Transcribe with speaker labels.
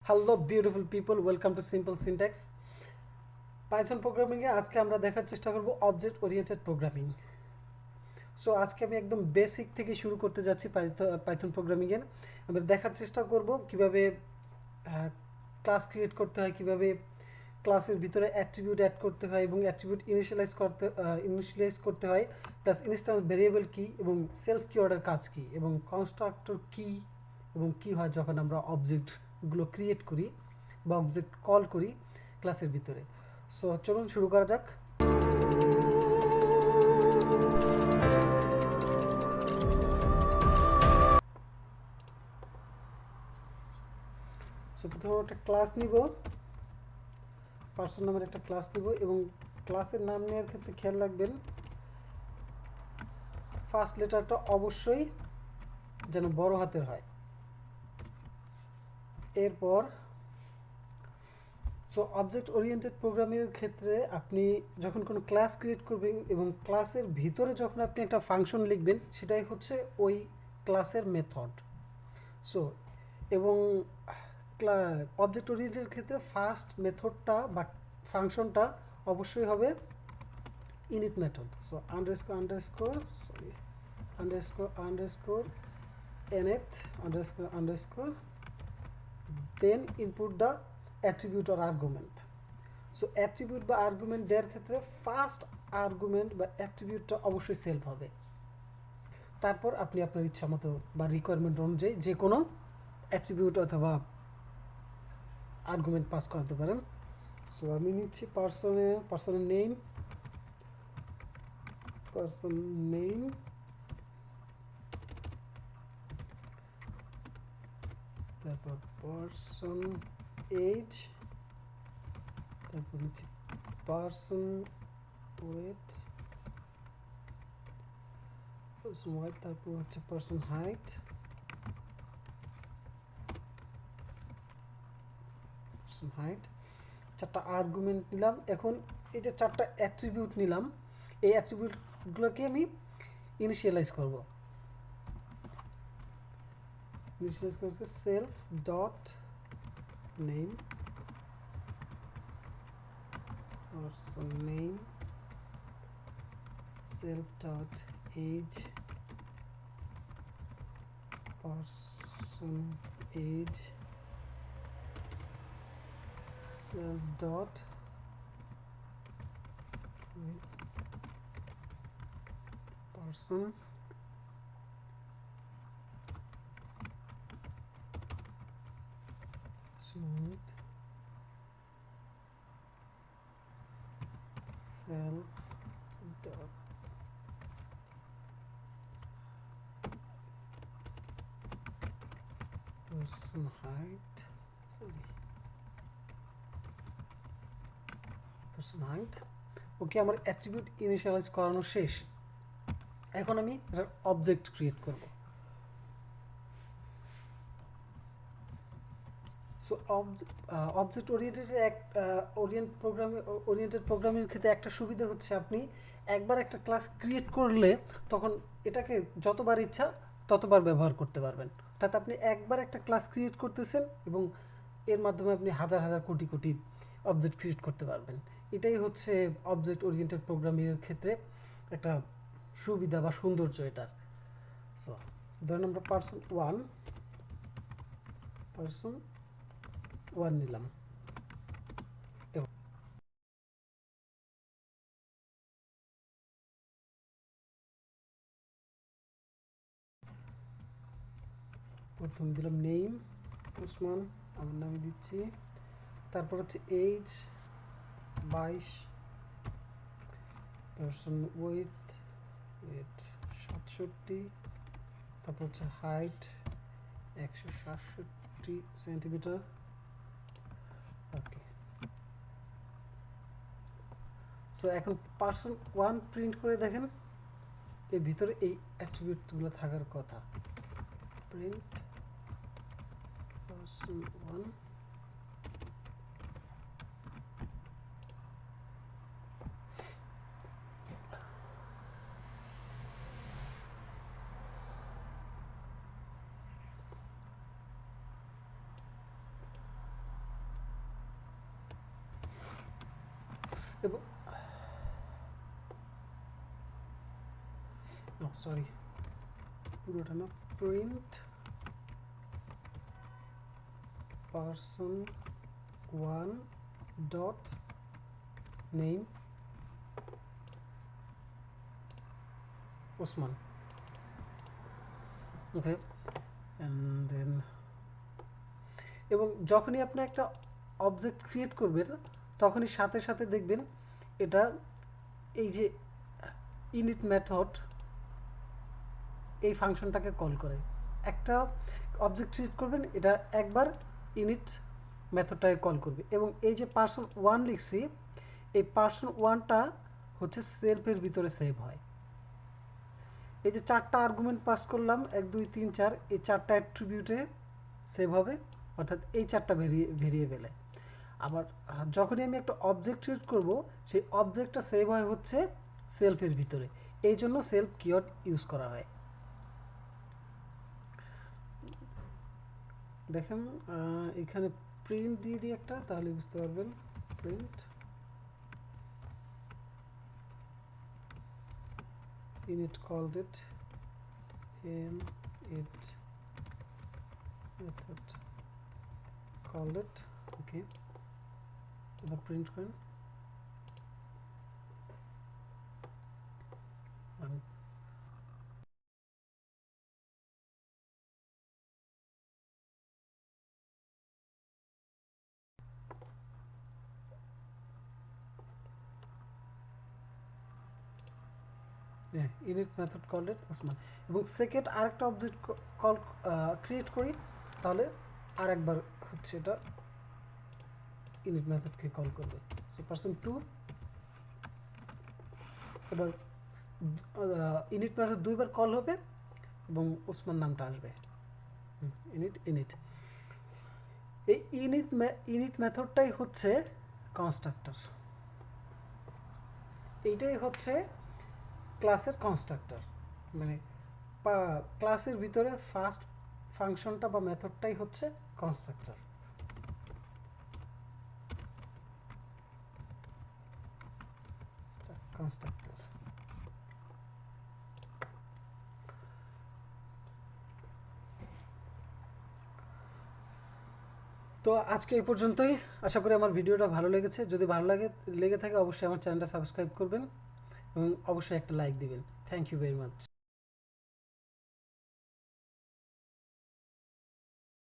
Speaker 1: Hello beautiful people, welcome to simple syntax. Python প্রোগ্রামিংয়ে আজকে আমরা দেখার চেষ্টা করব অবজেক্ট ওরিয়েন্টেড প্রোগ্রামিং। সো আজকে আমি একদম বেসিক থেকে শুরু করতে যাচ্ছি পাইথন প্রোগ্রামিংয়ের। আমরা দেখার চেষ্টা করব কিভাবে ক্লাস ক্রিয়েট করতে হয়, কিভাবে ক্লাসের ভিতরে অ্যাট্রিবিউট অ্যাড করতে হয় এবং অ্যাট্রিবিউট ইনিশিয়ালাইজ করতে হয়, প্লাস ইনস্ট্যান্স ভেরিয়েবল কী এবং সেলফ কি অর্ডার কাজ কী এবং কনস্ট্রাক্টর কী এবং কী হয় যখন আমরা অবজেক্টগুলো ক্রিয়েট করি বা অবজেক্ট কল করি ক্লাসের ভিতরে। সো চলুন শুরু করা যাক। সো প্রথমে একটা ক্লাস নিব, পার্সন নামের একটা ক্লাস নিব এবং ক্লাসের নাম নেওয়ার ক্ষেত্রে খেয়াল রাখবেন ফার্স্ট লেটারটা অবশ্যই যেন বড় হাতের হয়। এরপর সো অবজেক্ট ওরিয়েন্টেড প্রোগ্রামিংয়ের ক্ষেত্রে আপনি যখন কোনো ক্লাস ক্রিয়েট করবেন এবং ক্লাসের ভিতরে যখন আপনি একটা ফাংশন লিখবেন, সেটাই হচ্ছে ওই ক্লাসের মেথড। সো এবং অবজেক্ট ওরিয়েন্টেড ক্ষেত্রে ফার্স্ট মেথডটা বা ফাংশনটা অবশ্যই হবে init method. So underscore init underscore then input the attribute or argument. So attribute বা আর্গুমেন্ট দেওয়ার ক্ষেত্রে ফার্স্ট আর্গুমেন্ট বা অ্যাট্রিবিউটটা অবশ্যই সেলফ হবে। তারপর আপনি আপনার ইচ্ছা মতো বা রিকোয়ারমেন্ট অনুযায়ী যে কোনো অ্যাট্রিবিউট অথবা আর্গুমেন্ট পাস করাতে পারেন। সো আমি নিচ্ছি পার্সনের নেম, তারপর পার্সন এজ, তারপর নিচ্ছি পার্সন ওয়েট, তারপর হচ্ছে পার্সন হাইট, চারটা আর্গুমেন্ট নিলাম। এখন এই যে চারটা অ্যাট্রিবিউট নিলাম, এই অ্যাট্রিবিউটগুলোকে আমি ইনিশিয়ালাইজ করব। Self dot name, person name, self dot age, person age, self dot person smooth, self dot person height, ওকে, আমার অ্যাট্রিবিউট ইনিশিয়ালাইজ করানো শেষ। এখন আমি অবজেক্ট ক্রিয়েট করব। সো অবজেক্ট ওরিয়েন্টেড প্রোগ্রামের ক্ষেত্রে একটা সুবিধা হচ্ছে আপনি একবার একটা ক্লাস ক্রিয়েট করলে তখন এটাকে যতবার ইচ্ছা ততবার ব্যবহার করতে পারবেন। অর্থাৎ আপনি একবার একটা ক্লাস ক্রিয়েট করতেছেন এবং এর মাধ্যমে আপনি হাজার হাজার কোটি কোটি অবজেক্ট ক্রিয়েট করতে পারবেন। এটাই হচ্ছে অবজেক্ট ওরিয়েন্টেড প্রোগ্রামিংয়ের ক্ষেত্রে একটা সুবিধা বা সৌন্দর্য এটার। সো ধরেন আমরা পার্সন ওয়ান নিলাম। প্রথম দিলাম নেম ওসমান, আমার নামে দিচ্ছি। তারপর হচ্ছে এজ 22, পার্সন ওয়েট 67, তারপর হচ্ছে হাইট 167 সেন্টিমিটার। ওকে, সো এখন পার্সন ওয়ান প্রিন্ট করে দেখেন এর ভিতরে এই অ্যাট্রিবিউটগুলো থাকার কথা। প্রিন্ট পার্সন ওয়ান, সরি পুরোটা না, print person1 dot name Usman. Okay, and then এবং যখনই আপনি একটা অবজেক্ট ক্রিয়েট করবেন তখনই সাথে সাথে দেখবেন এটা এই যে ইনিট মেথড এই ফাংশনটাকে কল করে। একটা অবজেক্ট ক্রিয়েট করবেন, এটা একবার ইনিট মেথডটাকে কল করবে এবং এই যে person1 লিখছি, এই person1টা হচ্ছে সেলফের ভিতরে সেভ হয়। এই যে 4টা আর্গুমেন্ট পাস করলাম 1 2 3 4, এই 4টা অ্যাট্রিবিউটে সেভ হবে, অর্থাৎ এই 4টা ভেরিয়েবলে। আবার যখনই আমি একটা অবজেক্ট ক্রিয়েট করব, সেই অবজেক্টটা সেভ হয় হচ্ছে সেলফের ভিতরে, এই জন্য সেলফ কিওয়ার্ড ইউজ করা হয়। দেখেন এখানে প্রিন্ট দিয়ে দিই একটা, তাহলে বুঝতে পারবেন। Print init called it init method called it, ওকে, এবার প্রিন্ট করেন init method call it Osman. এবং সেকেন্ড আরেকটা অবজেক্ট কল ক্রিয়েট করি, তাহলে আরেকবার হচ্ছে এটা ইনিট মেথডকে কল করবে। সো person2, এবার ইনিট মেথড 2বার কল হবে এবং ওসমান নামটা আসবে। ইনিট এই ইনিট মেথডটাই হচ্ছে কনস্ট্রাক্টর, এইটাই হচ্ছে ক্লাসের কনস্ট্রাক্টর, মানে ক্লাসের ভিতরে ফার্স্ট ফাংশনটা বা মেথডটাই হচ্ছে কনস্ট্রাক্টর। তো আজকে এই পর্যন্তই। আশা করি আমার ভিডিওটা ভালো লেগেছে। যদি ভালো লেগে থাকে অবশ্যই আমার চ্যানেলটা সাবস্ক্রাইব করবেন এবং অবশ্যই একটা লাইক দিবেন। Thank you very much.